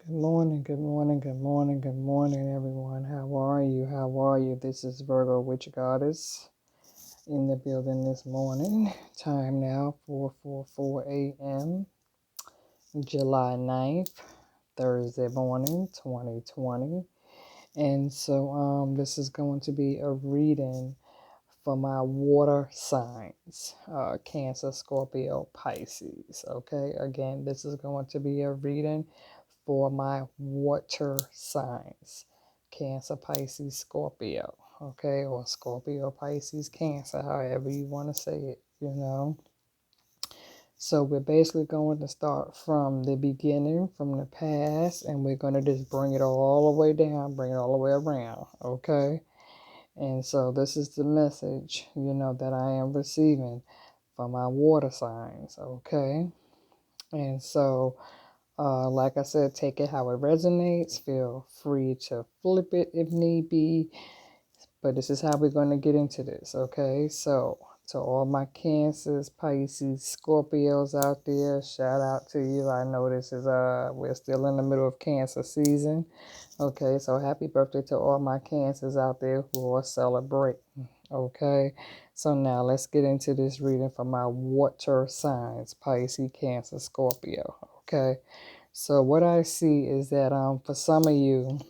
Good morning, good morning, good morning, good morning, everyone. How are you? How are you? This is Virgo Witch Goddess in the building this morning. Time now 4:44 a.m. July 9th, Thursday morning, 2020. And so this is going to be a reading for my water signs, Cancer, Scorpio, Pisces. Okay, again, this is going to be a reading for my water signs, Cancer, Pisces, Scorpio. Okay, or Scorpio, Pisces, Cancer, however you want to say it. So we're basically going to start from the beginning, from the past, and we're going to just bring it all the way down, bring it all the way around. Okay. And so this is the message, that I am receiving from my water signs, okay? And so, like I said, take it how it resonates. Feel free to flip it if need be. But this is how we're going to get into this, okay? So, to all my Cancers, Pisces, Scorpios out there, shout out to you. I know this is we're still in the middle of Cancer season. Okay, so happy birthday to all my Cancers out there who are celebrating. Okay, so now let's get into this reading for my water signs, Pisces, Cancer, Scorpio. Okay, so what I see is that for some of you,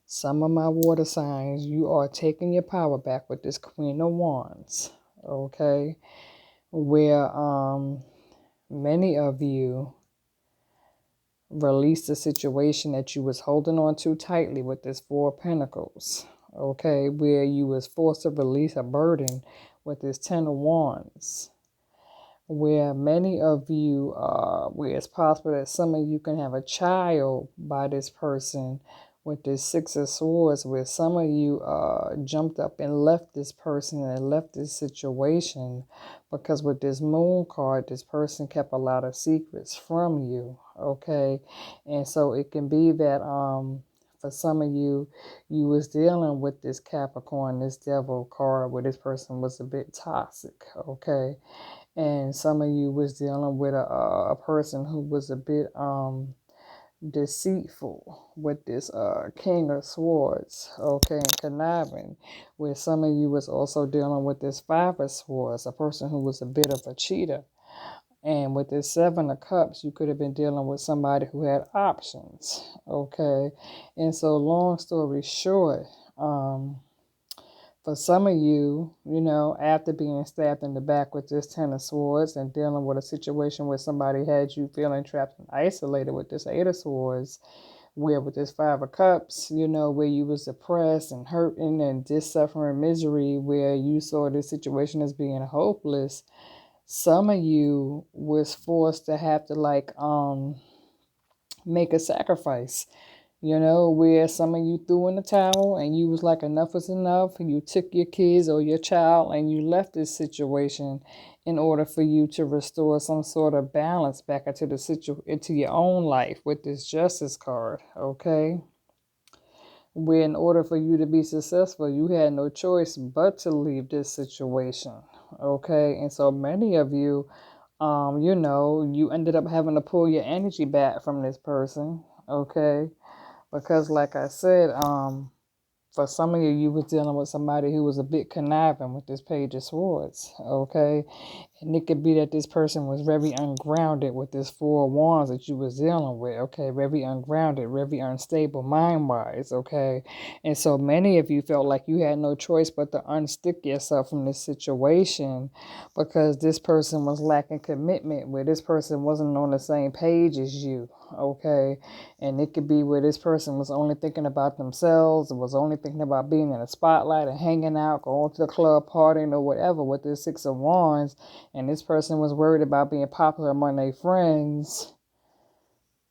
some of my water signs, you are taking your power back with this Queen of Wands. Okay, where many of you release the situation that you was holding on too tightly with this Four of Pentacles, okay, where you was forced to release a burden with this Ten of Wands, where many of you where it's possible that some of you can have a child by this person with this Six of Swords, where some of you jumped up and left this person and left this situation because with this Moon card, this person kept a lot of secrets from you, okay? And so it can be that for some of you, you was dealing with this Capricorn, this Devil card, where this person was a bit toxic, okay? And some of you was dealing with a person who was a bit deceitful with this King of Swords, okay, and conniving, where some of you was also dealing with this Five of Swords, a person who was a bit of a cheater. And with this Seven of Cups, you could have been dealing with somebody who had options, okay? And so long story short, for some of you, after being stabbed in the back with this Ten of Swords and dealing with a situation where somebody had you feeling trapped and isolated with this Eight of Swords, where with this Five of Cups, where you was depressed and hurting and just suffering misery, where you saw this situation as being hopeless, some of you was forced to have to make a sacrifice, where some of you threw in the towel and you was like, enough is enough. And you took your kids or your child and you left this situation in order for you to restore some sort of balance back into your own life with this Justice card, okay? Where in order for you to be successful, you had no choice but to leave this situation, okay? And so many of you, you ended up having to pull your energy back from this person, okay? Because like I said, for some of you, you was dealing with somebody who was a bit conniving with this Page of Swords, okay? And it could be that this person was very ungrounded with this Four of Wands that you was dealing with, okay? Very ungrounded, very unstable mind-wise, okay? And so many of you felt like you had no choice but to unstick yourself from this situation because this person was lacking commitment, where this person wasn't on the same page as you, okay? And it could be where this person was only thinking about themselves and was only thinking about being in the spotlight and hanging out, going to the club, partying or whatever with this Six of Wands. And this person was worried about being popular among their friends,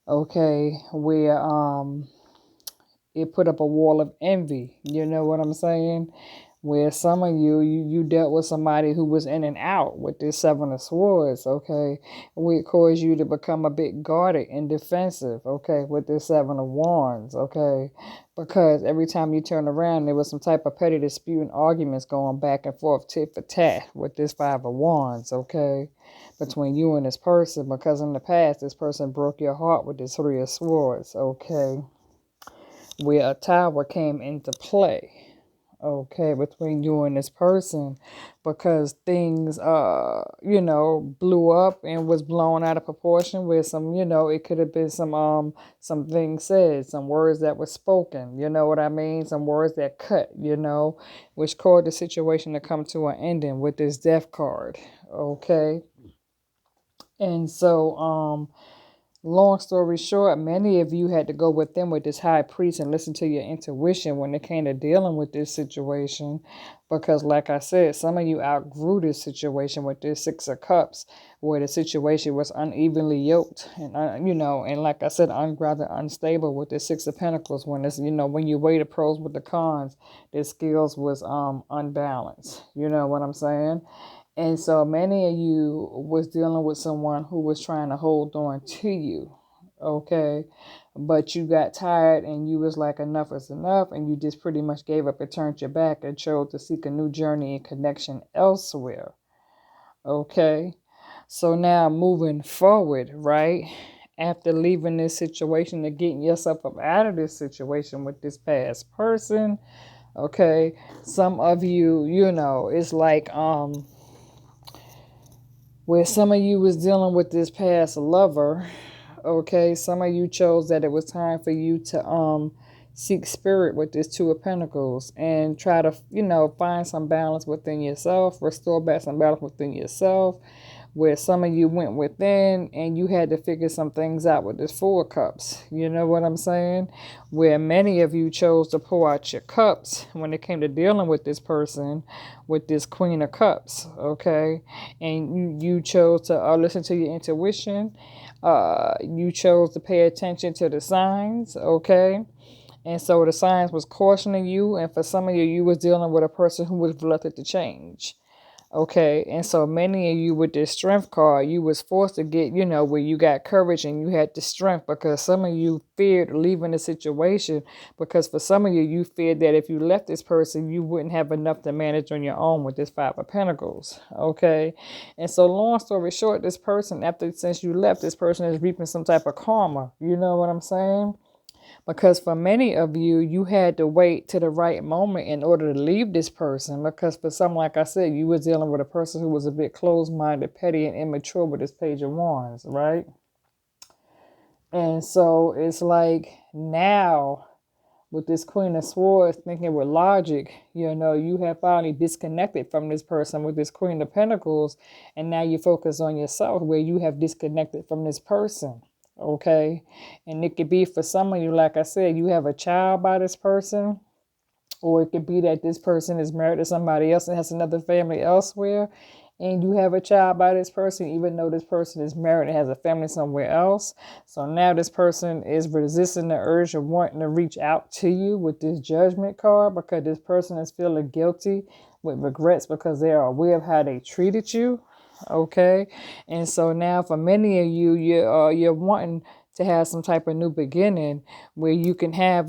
okay, where it put up a wall of envy. You know what I'm saying? Where some of you dealt with somebody who was in and out with this Seven of Swords, okay? Which caused you to become a bit guarded and defensive, okay, with this Seven of Wands, okay? Because every time you turn around, there was some type of petty dispute and arguments going back and forth, tit for tat, with this Five of Wands, okay? Between you and this person, because in the past, this person broke your heart with this Three of Swords, okay? Where a tower came into play, okay, between you and this person, because things blew up and was blown out of proportion, with some, it could have been some things said, some words that were spoken, you know what I mean, some words that cut, which caused the situation to come to an ending with this Death card, okay. And so long story short, many of you had to go with them with this high priest and listen to your intuition when it came to dealing with this situation. Because like I said, some of you outgrew this situation with this Six of Cups, where the situation was unevenly yoked and, and like I said, rather unstable with the Six of Pentacles. When it's, when you weigh the pros with the cons, the skills was unbalanced. You know what I'm saying? And so many of you was dealing with someone who was trying to hold on to you, okay? But you got tired and you was like, enough is enough, and you just pretty much gave up and turned your back and chose to seek a new journey and connection elsewhere, okay? So now moving forward, right? After leaving this situation and getting yourself up out of this situation with this past person, okay? Some of you, it's like, where some of you was dealing with this past lover, okay, some of you chose that it was time for you to seek spirit with this Two of Pentacles and try to, find some balance within yourself, restore back some balance within yourself, where some of you went within and you had to figure some things out with this Four of Cups. You know what I'm saying? Where many of you chose to pour out your cups when it came to dealing with this person, with this Queen of Cups, okay? And you chose to listen to your intuition. You chose to pay attention to the signs, okay? And so the signs was cautioning you, and for some of you, you was dealing with a person who was reluctant to change. Okay, and so many of you with this strength card, you was forced to get, where you got courage and you had the strength, because some of you feared leaving the situation, because for some of you, you feared that if you left this person, you wouldn't have enough to manage on your own with this Five of Pentacles. Okay, and so long story short, this person, since you left, this person is reaping some type of karma. You know what I'm saying? Because for many of you, you had to wait to the right moment in order to leave this person. Because for some, like I said, you was dealing with a person who was a bit closed-minded, petty, and immature with this Page of Wands, right? And so it's like now, with this Queen of Swords, thinking with logic, you have finally disconnected from this person with this Queen of Pentacles, and now you focus on yourself, where you have disconnected from this person. Okay, and it could be for some of you, like I said, you have a child by this person, or it could be that this person is married to somebody else and has another family elsewhere, and you have a child by this person, even though this person is married and has a family somewhere else. So now this person is resisting the urge of wanting to reach out to you with this Judgment card, because this person is feeling guilty with regrets because they are aware of how they treated you. Okay, and so now for many of you, you're wanting to have some type of new beginning, where you can have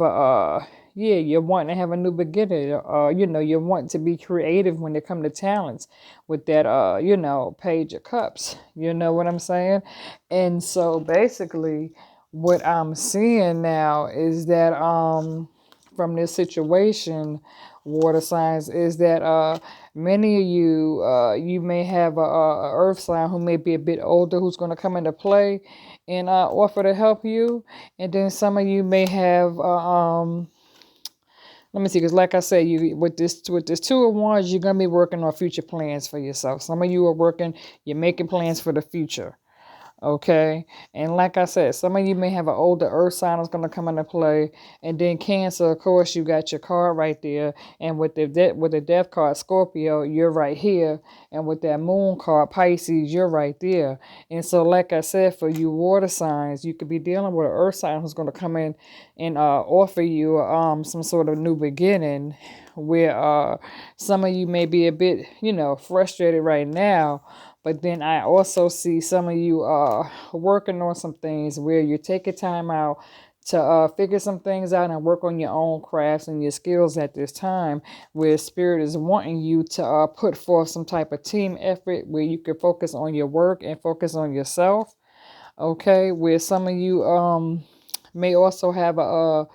you're wanting to have a new beginning. You're wanting to be creative when it comes to talents with that Page of Cups. You know what I'm saying? And so basically, what I'm seeing now is that from this situation, water signs, is that many of you, you may have a earth sign who may be a bit older, who's going to come into play and offer to help you. And then some of you may have let me see, because like I said, you with this Two of Wands, you're gonna be working on future plans for yourself. Some of you are you're making plans for the future. Okay. And like I said, some of you may have an older earth sign that's going to come into play. And then Cancer, of course, you got your card right there. And with the death card, Scorpio, you're right here. And with that moon card, Pisces, you're right there. And so, like I said, for you water signs, you could be dealing with an earth sign who's going to come in and offer you some sort of new beginning, where some of you may be a bit, frustrated right now. But then I also see some of you working on some things where you're taking time out to figure some things out and work on your own crafts and your skills at this time, where spirit is wanting you to put forth some type of team effort where you can focus on your work and focus on yourself. Okay, where some of you may also have a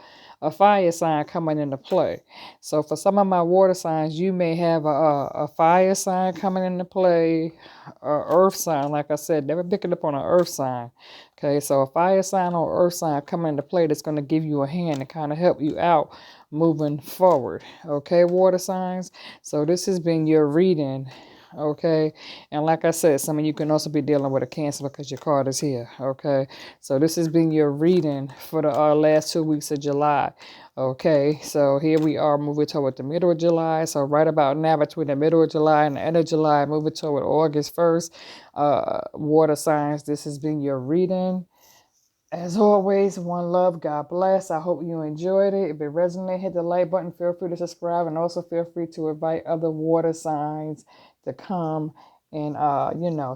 fire sign coming into play. So for some of my water signs, you may have a fire sign coming into play, a earth sign. Like I said, never picking up on an earth sign. Okay, so a fire sign or earth sign coming into play that's going to give you a hand and kind of help you out moving forward. Okay, water signs. So this has been your reading. Okay, and like I said, some of you can also be dealing with a Cancer because your card is here. Okay, so this has been your reading for the last 2 weeks of July. Okay, so here we are moving toward the middle of July. So right about now, between the middle of July and the end of July, moving toward August 1st, water signs, this has been your reading. As always, one love, God bless. I hope you enjoyed it. If it resonated, hit the like button. Feel free to subscribe, and also feel free to invite other water signs to come and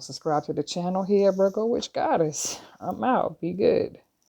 subscribe to the channel here, Virgo Witch Goddess. I'm out. Be good.